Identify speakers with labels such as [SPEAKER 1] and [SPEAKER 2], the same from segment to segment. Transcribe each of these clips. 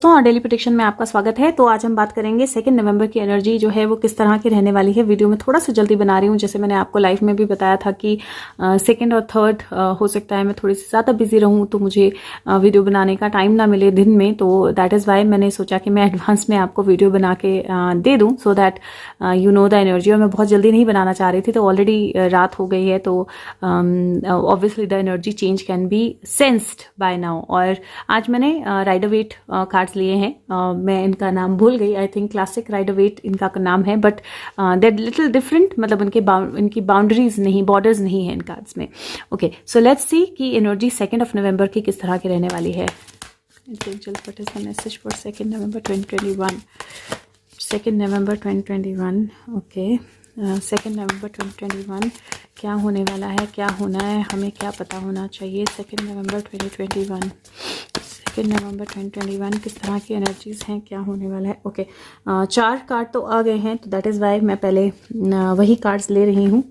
[SPEAKER 1] तो daily prediction में आपका स्वागत है। तो आज हम बात करेंगे 2 नवंबर की एनर्जी जो है वो किस तरह की रहने वाली है। वीडियो में थोड़ा सा जल्दी बना रही हूँ, जैसे मैंने आपको लाइव में भी बताया था कि 2 और 3 हो सकता है मैं थोड़ी सी ज़्यादा बिजी रहूँ तो मुझे वीडियो बनाने का टाइम ना मिले दिन में, तो दैट इज़ वाई मैंने सोचा कि मैं एडवांस में आपको वीडियो बना के दे दूँ so that you know the energy. और मैं बहुत जल्दी नहीं बनाना चाह रही थी, तो ऑलरेडी रात हो गई है, तो obviously the energy change can be sensed by now. और आज मैंने राइडर वेट कार्ड्स लिए हैं, मैं इनका नाम भूल गई, I think classic rider wait इनका नाम है, बट देट लिटिल डिफरेंट, मतलब इनकी बाउंड्रीज नहीं, बॉर्डर्स नहीं है इन कार्ड्स में। ओके, सो लेट्स सी कि एनर्जी 2 नवंबर की किस तरह की रहने वाली है। What is the message for 2 November 2021? 2 November 2021, okay, 2 नवंबर 2021 क्या होने वाला है, क्या होना है, हमें क्या पता होना चाहिए। 2 नवंबर 2021, 2 नवंबर 2021 किस तरह की एनर्जीज हैं, क्या होने वाला है। ओके, 4 कार्ड तो आ गए हैं, तो दैट इज़ वाई मैं पहले वही कार्ड्स ले रही हूँ।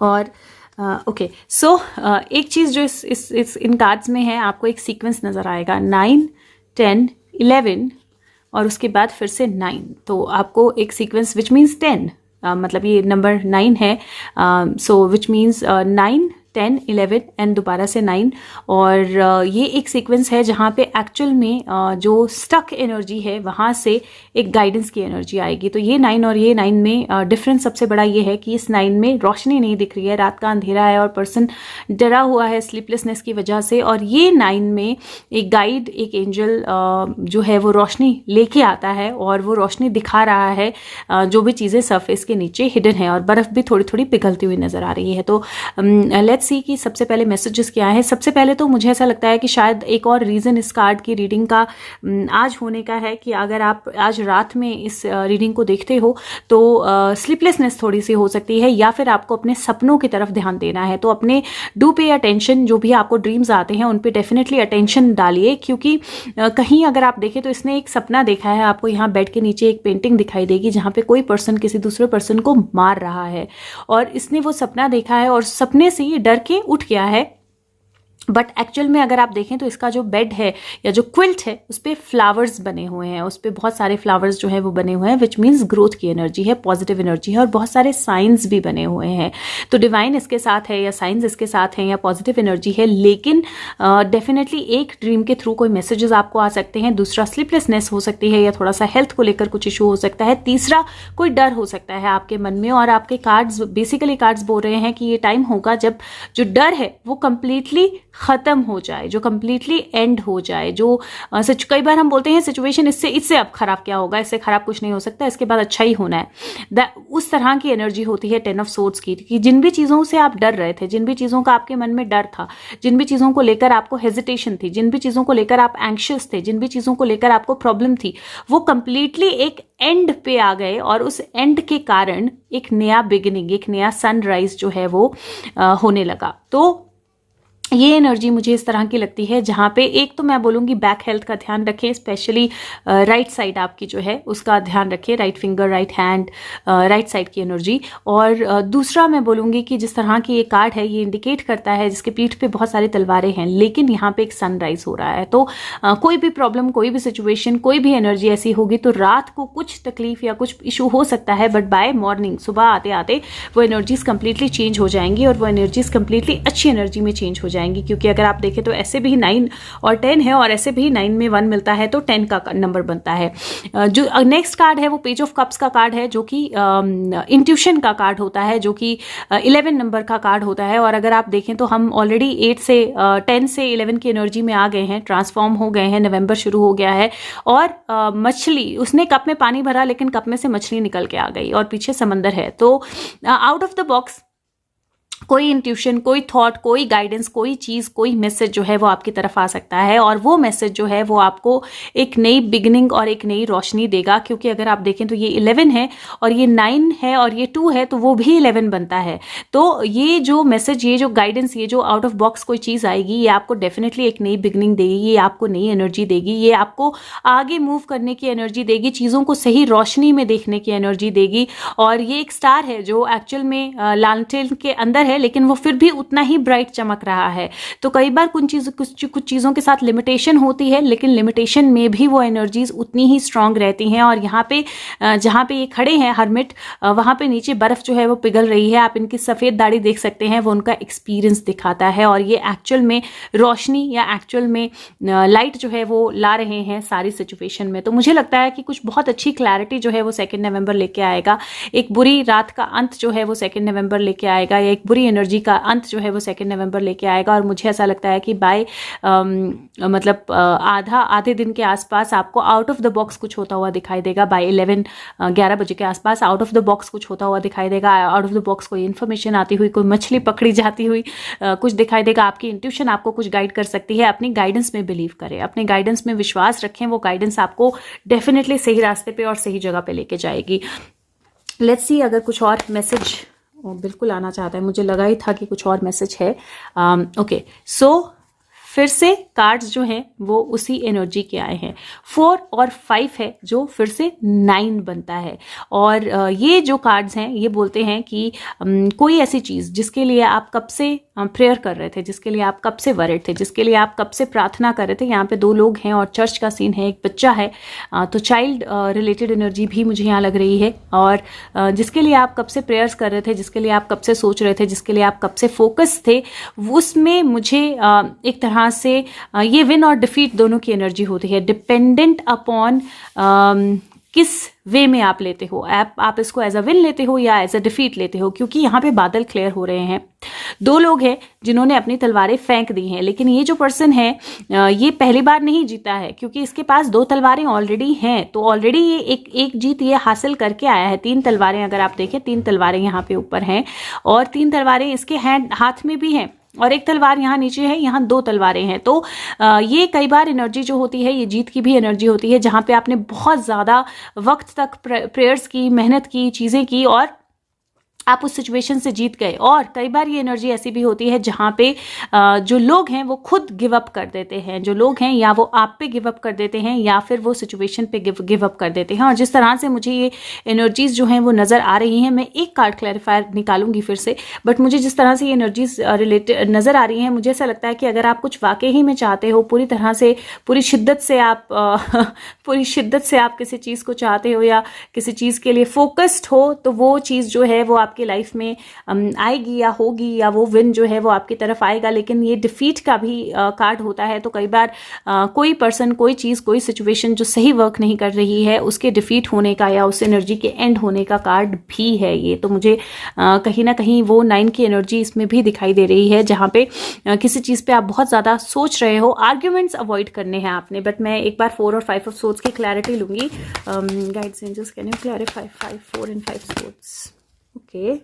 [SPEAKER 1] और ओके, सो एक चीज़ जो इस इन कार्ड्स में है, आपको एक सीक्वेंस नज़र आएगा 9, 10, 11 और उसके बाद फिर से 9। तो आपको एक सीक्वेंस विच मीन्स 10, मतलब ये नंबर 9 है, सो विच मीन्स 9, 10, 11 एंड दोबारा से 9। और ये एक सीक्वेंस है जहाँ पे एक्चुअल में जो स्टक एनर्जी है वहाँ से एक गाइडेंस की एनर्जी आएगी। तो ये 9 और ये 9 में डिफरेंस सबसे बड़ा ये है कि इस 9 में रोशनी नहीं दिख रही है, रात का अंधेरा है और पर्सन डरा हुआ है स्लीपलेसनेस की वजह से। और ये 9 में एक गाइड, एक एंजल जो है वो रोशनी लेके आता है और वो रोशनी दिखा रहा है जो भी चीज़ें सरफेस के नीचे हिडन है, और बर्फ़ भी थोड़ी थोड़ी पिघलती हुई नज़र आ रही है। तो लेट्स सी कि सबसे पहले मैसेजेस क्या है। सबसे पहले तो मुझे ऐसा लगता है कि शायद एक और रीज़न इस कार्ड की रीडिंग का आज होने का है कि अगर आप आज रात में इस रीडिंग को देखते हो तो स्लीपलेसनेस थोड़ी सी हो सकती है, या फिर आपको अपने सपनों की तरफ ध्यान देना है। तो अपने डू पे अटेंशन, जो भी आपको ड्रीम्स आते हैं उन पे डेफिनेटली अटेंशन डालिए, क्योंकि कहीं अगर आप देखें तो इसने एक सपना देखा है। आपको यहाँ बेड के नीचे एक पेंटिंग दिखाई देगी जहाँ पे कोई पर्सन किसी दूसरे पर्सन को मार रहा है, और इसने वो सपना देखा है और सपने से ये डर के उठ गया है। बट एक्चुअल में अगर आप देखें तो इसका जो बेड है या जो क्विल्ट है उस पर फ्लावर्स बने हुए हैं, उस पर बहुत सारे फ्लावर्स जो है वो बने हुए हैं, विच मीन्स ग्रोथ की एनर्जी है, पॉजिटिव एनर्जी है, और बहुत सारे साइंस भी बने हुए हैं। तो डिवाइन इसके साथ है या साइंस इसके साथ हैं या पॉजिटिव एनर्जी है। लेकिन डेफिनेटली एक ड्रीम के थ्रू कोई मैसेजेस आपको आ सकते हैं, दूसरा स्लीपलेसनेस हो सकती है या थोड़ा सा हेल्थ को लेकर कुछ इशू हो सकता है, तीसरा कोई डर हो सकता है आपके मन में। और आपके कार्ड्स, बेसिकली कार्ड्स बोल रहे हैं कि ये टाइम होगा जब जो डर है वो कंप्लीटली खत्म हो जाए, जो कंप्लीटली एंड हो जाए। जो कई बार हम बोलते हैं सिचुएशन इससे अब खराब क्या होगा, इससे खराब कुछ नहीं हो सकता, इसके बाद अच्छा ही होना है। उस तरह की एनर्जी होती है 10 ऑफ सोर्ड्स की, कि जिन भी चीज़ों से आप डर रहे थे, जिन भी चीज़ों का आपके मन में डर था, जिन भी चीज़ों को लेकर आपको हेजिटेशन थी, जिन भी चीज़ों को लेकर आप एंग्शियस थे, जिन भी चीज़ों को लेकर आपको प्रॉब्लम थी, वो कंप्लीटली एक एंड पे आ गए। और उस एंड के कारण एक नया बिगिनिंग, एक नया सनराइज जो है वो होने लगा। तो ये एनर्जी मुझे इस तरह की लगती है जहाँ पे एक तो मैं बोलूँगी बैक हेल्थ का ध्यान रखें, स्पेशली राइट साइड आपकी जो है उसका ध्यान रखें, right finger, right hand, right side की एनर्जी। और दूसरा मैं बोलूँगी कि जिस तरह की ये कार्ड है ये इंडिकेट करता है जिसके पीठ पे बहुत सारी तलवारें हैं, लेकिन यहाँ पे एक सनराइज हो रहा है। तो कोई भी प्रॉब्लम, कोई भी सिचुएशन, कोई भी एनर्जी ऐसी होगी तो रात को कुछ तकलीफ या कुछ इशू हो सकता है, बट बाय मॉर्निंग, सुबह आते आते वो एनर्जीज कंप्लीटली चेंज हो जाएंगी और वो एनर्जीज कंप्लीटली अच्छी एनर्जी में चेंज हो जाएंगी। क्योंकि अगर आप देखें तो ऐसे भी 9 और 10 है, और ऐसे भी 9 में 1 मिलता है तो 10 का नंबर बनता है। जो नेक्स्ट कार्ड है वो पेज ऑफ कप्स का कार्ड है, जो कि इंट्यूशन का कार्ड होता है, जो कि 11 नंबर का कार्ड होता है। और अगर आप देखें तो हम ऑलरेडी 10 से 11 की एनर्जी में आ गए हैं, ट्रांसफॉर्म हो गए हैं, नवंबर शुरू हो गया है। और मछली, उसने कप में पानी भरा लेकिन कप में से मछली निकल के आ गई और पीछे समंदर है। तो आउट ऑफ द बॉक्स कोई इंट्यूशन, कोई थॉट, कोई गाइडेंस, कोई चीज़, कोई मैसेज जो है वो आपकी तरफ आ सकता है, और वो मैसेज जो है वो आपको एक नई बिगिनिंग और एक नई रोशनी देगा। क्योंकि अगर आप देखें तो ये 11 है और ये 9 है और ये 2 है, तो वो भी 11 बनता है। तो ये जो मैसेज, ये जो गाइडेंस, ये जो आउट ऑफ बॉक्स कोई चीज़ आएगी, ये आपको डेफिनेटली एक नई बिगिनिंग देगी, ये आपको नई एनर्जी देगी, ये आपको आगे मूव करने की एनर्जी देगी, चीज़ों को सही रोशनी में देखने की एनर्जी देगी। और ये एक स्टार है जो एक्चुअल में लालटेन के अंदर है लेकिन वो फिर भी उतना ही ब्राइट चमक रहा है। तो कई बार कुछ चीज़ों के साथ लिमिटेशन होती है, लेकिन लिमिटेशन में भी वो एनर्जीज उतनी ही स्ट्रांग रहती हैं। और यहाँ पे जहाँ पे ये खड़े हैं हर्मिट, वहाँ पे नीचे बर्फ जो है वो पिघल रही है। आप इनकी सफ़ेद दाढ़ी देख सकते हैं, वो उनका एक्सपीरियंस दिखाता है। और ये एक्चुअल में रोशनी या एक्चुअल में लाइट जो है वो ला रहे हैं सारी सिचुएशन में। तो मुझे लगता है कि कुछ बहुत अच्छी क्लैरिटी जो है वो 2 नवंबर लेके आएगा। एक बुरी रात का अंत जो है वो 2 नवंबर लेके आएगा, या एक बुरी एनर्जी का अंत जो है वो 2 नवंबर लेके आएगा। और मुझे ऐसा लगता है कि बाय मतलब आधे दिन के आसपास आपको आउट ऑफ द बॉक्स कुछ होता हुआ दिखाई देगा। बाय 11 बजे के आसपास आउट ऑफ द बॉक्स कुछ होता हुआ दिखाई देगा। आउट ऑफ द बॉक्स कोई इन्फॉर्मेशन आती हुई, कोई मछली पकड़ी जाती हुई कुछ दिखाई देगा। आपकी इंट्यूशन आपको कुछ गाइड कर सकती है। अपनी गाइडेंस में बिलीव करें, अपने गाइडेंस में विश्वास रखें। वो गाइडेंस आपको डेफिनेटली सही रास्ते पे और सही जगह पे लेके जाएगी। लेट्स सी अगर कुछ और मैसेज बिल्कुल आना चाहता है। मुझे लगा ही था कि कुछ और मैसेज है। ओके, सो फिर से कार्ड्स जो हैं वो उसी एनर्जी के आए हैं। 4 और 5 है जो फिर से 9 बनता है। और ये जो कार्ड्स हैं ये बोलते हैं कि कोई ऐसी चीज़ जिसके लिए आप कब से प्रेयर कर रहे थे, जिसके लिए आप कब से वरिड थे, जिसके लिए आप कब से प्रार्थना कर रहे थे। यहाँ पे 2 लोग हैं और चर्च का सीन है, एक बच्चा है। तो चाइल्ड रिलेटेड एनर्जी भी मुझे यहाँ लग रही है। और जिसके लिए आप कब से प्रेयर्स कर रहे थे, जिसके लिए आप कब से सोच रहे थे, जिसके लिए आप कब से फोकस थे, उसमें मुझे एक तरह से ये विन और डिफीट दोनों की एनर्जी होती है, डिपेंडेंट अपॉन किस वे में आप लेते हो। आप इसको एज अ विन लेते हो या एज अ डिफीट लेते हो। क्योंकि यहाँ पे बादल क्लियर हो रहे हैं। 2 लोग हैं जिन्होंने अपनी तलवारें फेंक दी हैं, लेकिन ये जो पर्सन है ये पहली बार नहीं जीता है, क्योंकि इसके पास 2 तलवारें ऑलरेडी हैं। तो ऑलरेडी ये एक जीत ये हासिल करके आया है। 3 तलवारें अगर आप देखें, 3 तलवारें यहाँ पे ऊपर हैं और 3 तलवारें इसके हाथ में भी हैं, और एक तलवार यहाँ नीचे है, यहाँ 2 तलवारें हैं। तो ये कई बार एनर्जी जो होती है ये जीत की भी एनर्जी होती है, जहाँ पे आपने बहुत ज़्यादा वक्त तक प्रेयर्स की, मेहनत की, चीज़ें की और आप उस सिचुएशन से जीत गए। और कई बार ये एनर्जी ऐसी भी होती है जहाँ पे जो लोग हैं वो खुद गिव अप कर देते हैं। जो लोग हैं या वो आप पे गिव अप कर देते हैं या फिर वो सिचुएशन पे गिव अप कर देते हैं। और जिस तरह से मुझे ये एनर्जीज जो हैं वो नज़र आ रही हैं, मैं एक कार्ड क्लैरिफायर निकालूंगी फिर से, बट मुझे जिस तरह से ये एनर्जीज रिलेटेड नज़र आ रही हैं, मुझे ऐसा लगता है कि अगर आप कुछ वाकई ही में चाहते हो, पूरी तरह से पूरी शिद्दत से आप किसी चीज़ को चाहते हो या किसी चीज़ के लिए फोकस्ड हो, तो वो चीज़ जो है वो आपकी लाइफ में आएगी या होगी, या वो विन जो है वो आपकी तरफ आएगा। लेकिन ये डिफीट का भी कार्ड होता है। तो कई बार कोई पर्सन, कोई चीज़, कोई सिचुएशन जो सही वर्क नहीं कर रही है, उसके डिफीट होने का या उस एनर्जी के एंड होने का कार्ड भी है ये। तो मुझे कहीं ना कहीं वो 9 की एनर्जी इसमें भी दिखाई दे रही है, जहाँ पे किसी चीज़ पे आप बहुत ज़्यादा सोच रहे हो। आर्ग्यूमेंट्स अवॉइड करने हैं आपने। बट मैं एक बार 4 और 5 ऑफ सोर्ड्स की क्लैरिटी लूंगी। Guides angels, can you clarify 5, 4 and 5 swords? Okay,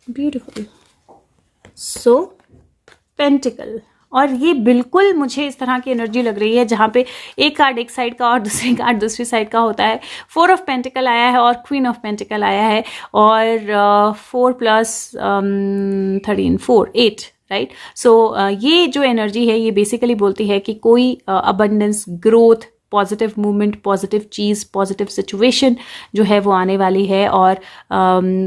[SPEAKER 1] beautiful. So pentacle, और ये बिल्कुल मुझे इस तरह की एनर्जी लग रही है जहाँ पे एक कार्ड एक साइड का और दूसरी कार्ड दूसरी साइड का होता है। 4 ऑफ पेंटिकल आया है और क्वीन ऑफ पेंटिकल आया है, और 4 + 13 4 8, राइट। सो ये जो एनर्जी है ये बेसिकली बोलती है कि कोई abundance, growth, positive movement, positive चीज़, पॉजिटिव सिचुएशन जो है वो आने वाली है। और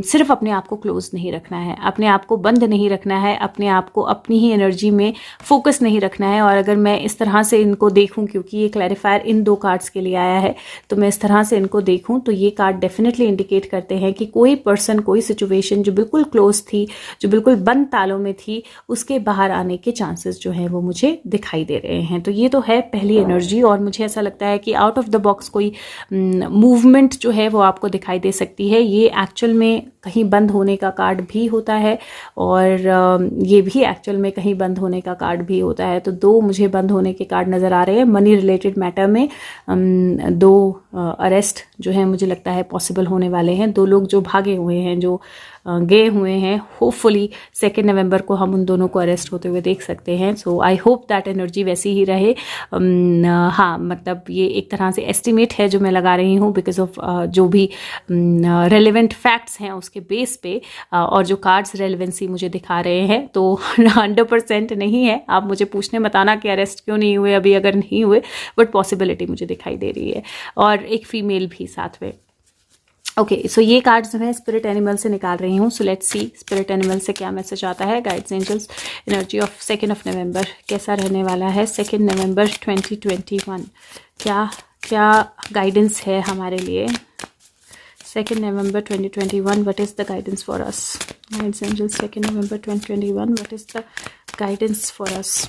[SPEAKER 1] सिर्फ अपने आप को क्लोज नहीं रखना है, अपने आप को बंद नहीं रखना है, अपने आप को अपनी ही एनर्जी में फोकस नहीं रखना है। और अगर मैं इस तरह से इनको देखूं, क्योंकि ये क्लैरिफायर इन 2 कार्ड्स के लिए आया है, तो मैं इस तरह से इनको देखूं तो ये कार्ड डेफिनेटली इंडिकेट करते हैं कि कोई पर्सन, कोई सिचुएशन जो बिल्कुल क्लोज थी, जो बिल्कुल बंद तालों में थी, उसके बाहर आने के चांसेस जो हैं वो मुझे दिखाई दे रहे हैं। तो ये तो है पहली एनर्जी। और मुझे ऐसा लगता है कि आउट ऑफ द बॉक्स कोई मूवमेंट जो है वो आपको दिखाई दे सकती है। ये एक्चुअल में कहीं बंद होने का कार्ड भी होता है, और ये भी एक्चुअल में कहीं बंद होने का कार्ड भी होता है। तो 2 मुझे बंद होने के कार्ड नज़र आ रहे हैं। मनी रिलेटेड मैटर में 2 अरेस्ट जो है मुझे लगता है पॉसिबल होने वाले हैं। 2 लोग जो भागे हुए हैं, जो गए हुए हैं, होपफुली 2 नवंबर को हम उन दोनों को अरेस्ट होते हुए देख सकते हैं। सो आई होप दैट एनर्जी वैसी ही रहे। हाँ, मतलब ये एक तरह से एस्टिमेट है जो मैं लगा रही हूँ, बिकॉज ऑफ जो भी रेलिवेंट फैक्ट्स हैं उसके बेस पे, और जो कार्ड्स रेलिवेंसी मुझे दिखा रहे हैं। तो 100% नहीं है। आप मुझे पूछने मत आना कि अरेस्ट क्यों नहीं हुए अभी, अगर नहीं हुए, बट पॉसिबिलिटी मुझे दिखाई दे रही है। और एक फीमेल भी साथ में। ओके सो ये कार्ड्स मैं स्पिरिट एनिमल से निकाल रही हूँ. So let's see spirit animal से क्या मैसेज आता है. गाइड्स एंजल्स एनर्जी ऑफ 2 नवंबर कैसा रहने वाला है. 2 नवंबर 2021 क्या गाइडेंस है हमारे लिए. 2 नवंबर 2021 what is the guidance for us. Guides angels 2 November 2021 what is the guidance for us.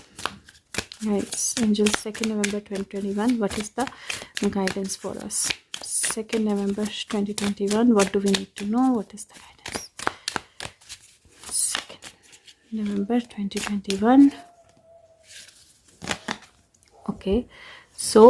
[SPEAKER 1] Guides angels 2 November 2021 what is the guidance for us. 2 November 2021 what do we need to know. What is the guidance. 2 November 2021 okay so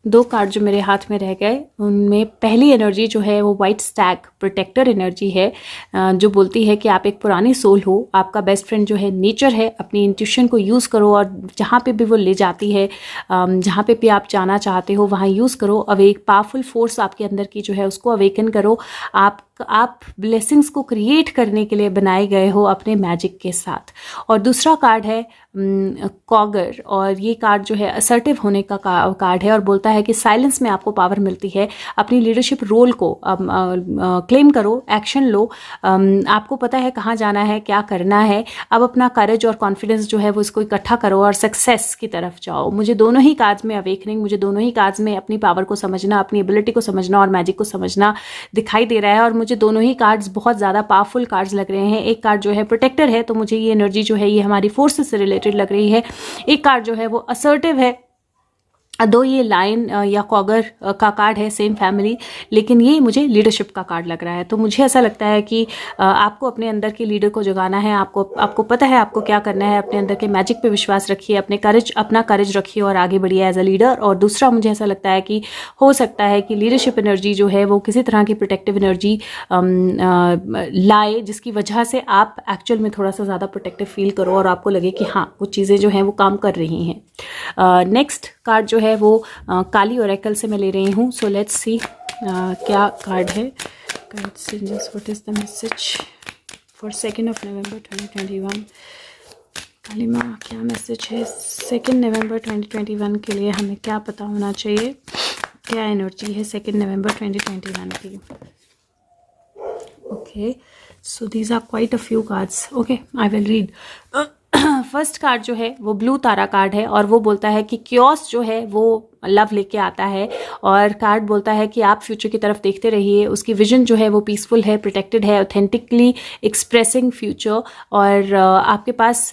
[SPEAKER 1] 2 card जो मेरे हाथ में रह गए उनमें पहली energy जो है वो वाइट स्टैग प्रोटेक्टर एनर्जी है, जो बोलती है कि आप एक पुरानी सोल हो. आपका बेस्ट फ्रेंड जो है नेचर है. अपनी इंट्यूशन को यूज़ करो और जहाँ पे भी वो ले जाती है, जहाँ पे भी आप जाना चाहते हो वहाँ यूज़ करो. अब एक पावरफुल फोर्स आपके अंदर की जो है उसको अवेकन करो. आप ब्लेसिंग्स को क्रिएट करने के लिए बनाए गए हो अपने मैजिक के साथ. और दूसरा कार्ड है कॉगर, और ये कार्ड जो है असर्टिव होने का कार्ड है और बोलता है कि साइलेंस में आपको पावर मिलती है. अपनी लीडरशिप रोल को क्लेम करो, एक्शन लो. आपको पता है कहाँ जाना है, क्या करना है. अब अपना करेज और कॉन्फिडेंस जो है वो इसको इकट्ठा करो और सक्सेस की तरफ जाओ. मुझे दोनों ही कार्ड्स में अवेकनिंग, मुझे दोनों ही कार्ड्स में अपनी पावर को समझना, अपनी एबिलिटी को समझना और मैजिक को समझना दिखाई दे रहा है. और मुझे दोनों ही कार्ड्स बहुत ज़्यादा पावरफुल कार्ड्स लग रहे हैं. एक कार्ड जो है प्रोटेक्टर है, तो मुझे ये एनर्जी जो है ये हमारी फोर्सेस से रिलेटेड लग रही है. एक कार्ड जो है वो असर्टिव है. दो ये लाइन या कॉगर का कार्ड है, सेम फैमिली, लेकिन ये मुझे लीडरशिप का कार्ड लग रहा है. तो मुझे ऐसा लगता है कि आपको अपने अंदर के लीडर को जगाना है. आपको पता है आपको क्या करना है. अपने अंदर के मैजिक पे विश्वास रखिए, अपना करेज रखिए और आगे बढ़िए एज अ लीडर. और दूसरा मुझे ऐसा लगता है कि हो सकता है कि लीडरशिप एनर्जी जो है वो किसी तरह की प्रोटेक्टिव एनर्जी लाए, जिसकी वजह से आप एक्चुअल में थोड़ा सा ज़्यादा प्रोटेक्टिव फील करो और आपको लगे कि हाँ वो चीज़ें जो हैं वो काम कर रही हैं. नेक्स्ट कार्ड जो है वो काली ओरेकल से मैं ले रही हूँ. सो लेट्स सी क्या कार्ड है. Guides angels what is the message for 2 नवंबर 2021. काली माँ क्या मैसेज है 2 नवंबर 2021 के लिए. हमें क्या पता होना चाहिए, क्या एनर्जी है 2 नवंबर 2021 की. Okay so these are quite a few cards. Okay I will read. First card जो है वो ब्लू तारा कार्ड है और वो बोलता है कि क्योस जो है वो लव लेके आता है. और कार्ड बोलता है कि आप फ्यूचर की तरफ देखते रहिए. उसकी विजन जो है वो पीसफुल है, प्रोटेक्टेड है, ऑथेंटिकली एक्सप्रेसिंग फ्यूचर. और आपके पास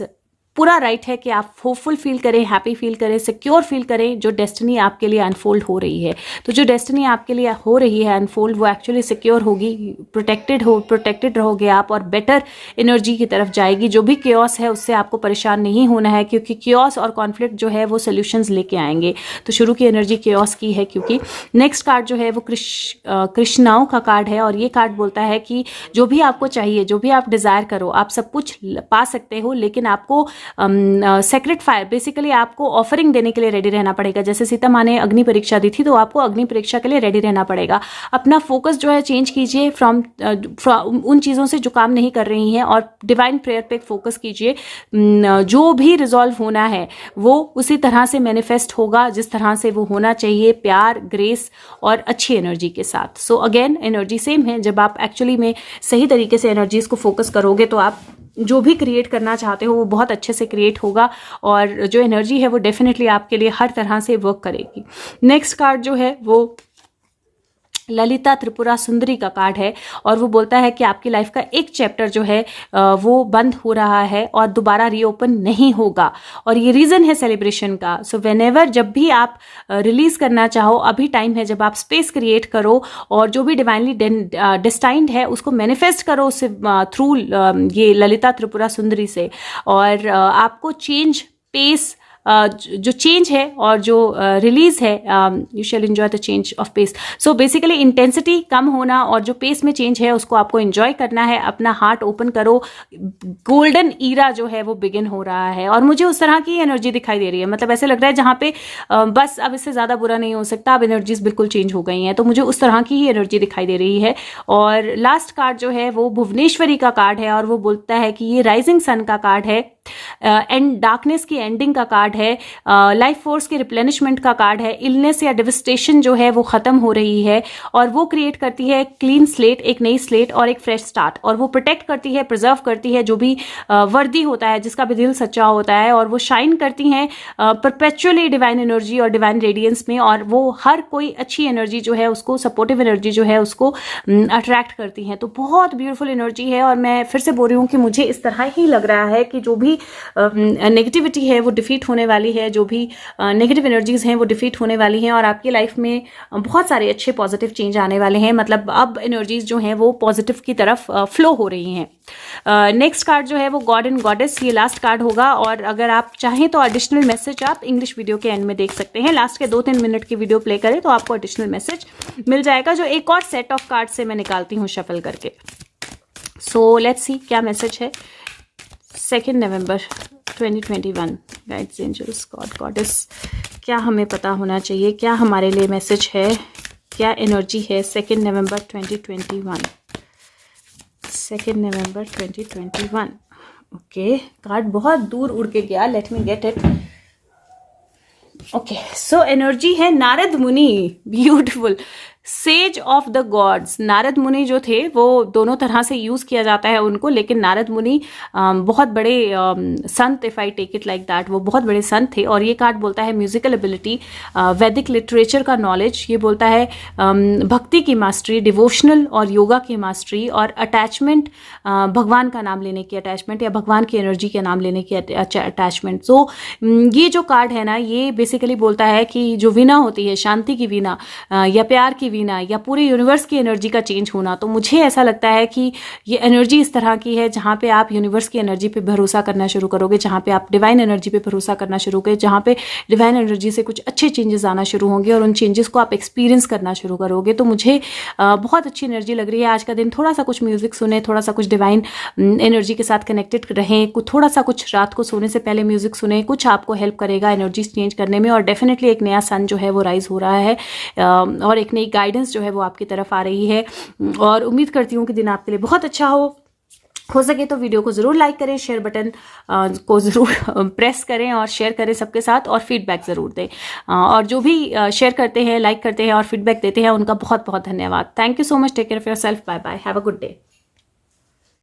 [SPEAKER 1] पूरा राइट है कि आप होपफुल फील करें, हैप्पी फील करें, सिक्योर फील करें. जो डेस्टिनी आपके लिए अनफोल्ड हो रही है, तो जो डेस्टिनी आपके लिए हो रही है अनफोल्ड, वो एक्चुअली सिक्योर होगी, प्रोटेक्टेड रहोगे आप और बेटर एनर्जी की तरफ जाएगी. जो भी क्योस है उससे आपको परेशान नहीं होना है, क्योंकि क्योस और कॉन्फ्लिक्ट जो है वो सोल्यूशंस लेके आएंगे. तो शुरू की एनर्जी क्योस की है. क्योंकि नेक्स्ट कार्ड जो है वो कृष्णाओं का कार्ड है और ये कार्ड बोलता है कि जो भी आपको चाहिए, जो भी आप डिज़ायर करो, आप सब कुछ पा सकते हो, लेकिन आपको सेक्रेट फायर बेसिकली आपको ऑफरिंग देने के लिए रेडी रहना पड़ेगा. जैसे सीता माँ ने अग्नि परीक्षा दी थी, तो आपको अग्नि परीक्षा के लिए रेडी रहना पड़ेगा. अपना फोकस जो है चेंज कीजिए फ्रॉम उन चीज़ों से जो काम नहीं कर रही हैं और डिवाइन प्रेयर पे फोकस कीजिए. जो भी रिजॉल्व होना है वो उसी तरह से मैनिफेस्ट होगा जिस तरह से वो होना चाहिए, प्यार, ग्रेस और अच्छी एनर्जी के साथ. सो अगेन एनर्जी सेम है. जब आप एक्चुअली में सही तरीके से एनर्जीज को फोकस करोगे तो आप जो भी क्रिएट करना चाहते हो वो बहुत अच्छे से क्रिएट होगा और जो एनर्जी है वो डेफिनेटली आपके लिए हर तरह से वर्क करेगी. नेक्स्ट कार्ड जो है वो ललिता त्रिपुरा सुंदरी का कार्ड है और वो बोलता है कि आपकी लाइफ का एक चैप्टर जो है वो बंद हो रहा है और दोबारा रीओपन नहीं होगा. और ये रीज़न है सेलिब्रेशन का. सो व्हेनेवर जब भी आप रिलीज करना चाहो, अभी टाइम है जब आप स्पेस क्रिएट करो और जो भी डिवाइनली डेस्टाइंड है उसको मैनिफेस्ट करो उससे थ्रू ये ललिता त्रिपुरा सुंदरी से. और आपको चेंज पेस जो चेंज है और जो रिलीज है, you shall enjoy the change of pace. So basically intensity कम होना और जो पेस में चेंज है उसको आपको एंजॉय करना है. अपना हार्ट ओपन करो. गोल्डन ईरा जो है वो बिगिन हो रहा है और मुझे उस तरह की एनर्जी दिखाई दे रही है. मतलब ऐसे लग रहा है जहाँ पे बस अब इससे ज़्यादा बुरा नहीं हो सकता, अब एनर्जीज बिल्कुल चेंज हो गई हैं. तो मुझे उस तरह की ही एनर्जी दिखाई दे रही है. और लास्ट कार्ड जो है वो भुवनेश्वरी का कार्ड है और वो बोलता है कि ये राइजिंग सन का कार्ड है एंड डार्कनेस की एंडिंग का कार्ड कार्ड है, लाइफ फोर्स के रिप्लेनिशमेंट का कार्ड है, इलनेस या डिविस्टेशन जो है वो खत्म हो रही है और वो क्रिएट करती है क्लीन स्लेट, एक नई स्लेट और एक फ्रेश स्टार्ट, और वो प्रोटेक्ट करती है, प्रिजर्व करती है जो भी वर्दी होता है, जिसका भी दिल सच्चा होता है, और वो शाइन करती हैं परपेचुअली डिवाइन एनर्जी और डिवाइन रेडियंस में, और वो हर कोई अच्छी एनर्जी जो है उसको, सपोर्टिव एनर्जी जो है उसको अट्रैक्ट करती हैं। तो बहुत ब्यूटीफुल एनर्जी है, और मैं फिर से बोल रही हूँ कि मुझे इस तरह ही लग रहा है कि जो भी नेगेटिविटी है वो डिफीट होने वाली है, जो भी नेगेटिव एनर्जीज हैं वो डिफीट होने वाली हैं, और आपकी लाइफ में बहुत सारे अच्छे पॉजिटिव चेंज आने वाले हैं। मतलब अब एनर्जीज जो हैं वो पॉजिटिव की तरफ फ्लो हो रही हैं। नेक्स्ट कार्ड जो है वो गॉड एंड गॉडेस, ये लास्ट कार्ड होगा, और अगर आप चाहें तो एडिशनल मैसेज आप इंग्लिश वीडियो के एंड में देख सकते हैं। लास्ट के 2-3 मिनट की वीडियो प्ले करें तो आपको एडिशनल मैसेज मिल जाएगा, जो एक और सेट ऑफ कार्ड से मैं निकालती हूँ शफल करके। सो लेट्स सी क्या मैसेज है 2 नवंबर 2021। गाइड्स, एंजल्स, गॉड, गॉडेस, क्या हमें पता होना चाहिए, क्या हमारे लिए मैसेज है, क्या एनर्जी है 2 नवंबर 2021। 2 नवंबर 2021। ओके, कार्ड बहुत दूर उड़ के गया, let me get it. Okay, so energy है नारद मुनि, beautiful, sage of the gods. Narad मुनि जो थे वो दोनों तरह से यूज किया जाता है उनको, लेकिन नारद मुनि बहुत बड़े संत, if I take it like that, वो बहुत बड़े संत थे। और ये कार्ड बोलता है म्यूजिकल एबिलिटी, वैदिक लिटरेचर का नॉलेज, ये बोलता है भक्ति की मास्टरी, डिवोशनल और योगा की मास्टरी, और अटैचमेंट, भगवान का नाम लेने की अटैचमेंट, या भगवान की एनर्जी के नाम लेने की अटैचमेंट। सो ये जो कार्ड है ना, ये बेसिकली बोलता है कि जो वीणा होती है, शांति की वीणा या प्यार की वीणा या पूरे यूनिवर्स की एनर्जी का चेंज होना, तो मुझे ऐसा लगता है कि ये एनर्जी इस तरह की है जहाँ पे आप यूनिवर्स की एनर्जी पे भरोसा करना शुरू करोगे, जहाँ पे आप डिवाइन एनर्जी पे भरोसा करना शुरू करोगे, जहाँ पे डिवाइन एनर्जी से कुछ अच्छे चेंजेस आना शुरू होंगे और उन चेंजेस को आप एक्सपीरियंस करना शुरू करोगे। तो मुझे बहुत अच्छी एनर्जी लग रही है। आज का दिन थोड़ा सा कुछ म्यूजिक सुने, थोड़ा सा कुछ डिवाइन एनर्जी के साथ कनेक्टेड रहें, थोड़ा सा कुछ रात को सोने से पहले म्यूजिक सुने, कुछ आपको हेल्प करेगा एनर्जी चेंज करने में। और डेफिनेटली एक नया सन जो है वो राइज हो रहा है, और एक नई गाइडेंस जो है वो आपकी तरफ आ रही है, और उम्मीद करती हूँ कि दिन आपके लिए बहुत अच्छा हो सके तो वीडियो को ज़रूर लाइक करें, शेयर बटन को ज़रूर प्रेस करें और शेयर करें सबके साथ, और फीडबैक ज़रूर दें। और जो भी शेयर करते हैं, लाइक करते हैं और फीडबैक देते हैं, उनका बहुत बहुत धन्यवाद। Thank you so much. Take care of your self. Bye bye. Have a good day.